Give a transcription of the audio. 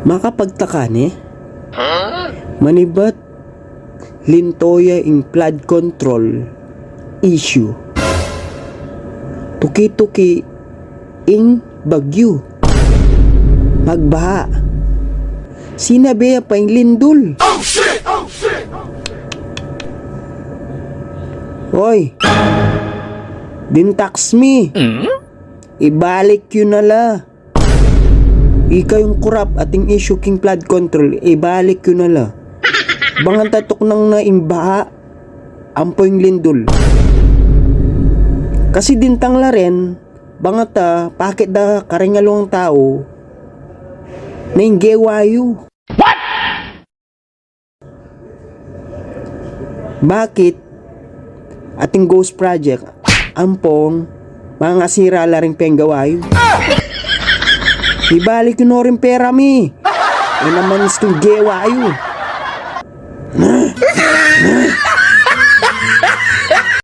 Makapagtaka ni manibat lintoya ing flood control issue. Tuki-tuki ing bagyo. Magbaha. Sinabi pa ing lindol. Oh shit! Oh shit! Hoy, din tax me. Ibalik yun na la. Ika yung kurap ating issue king flood control, ibalik yun na la. Bangan tatok nang naimbaha, ampo yung lindol. Kasi dintang la rin, bangata, pakit da karingalong tao, na yung gewayo. What? Bakit ating ghost project, ampong, mga sira la rin penggawayo? Ibalik yun na rin pera mi. Ay naman itong gewayo.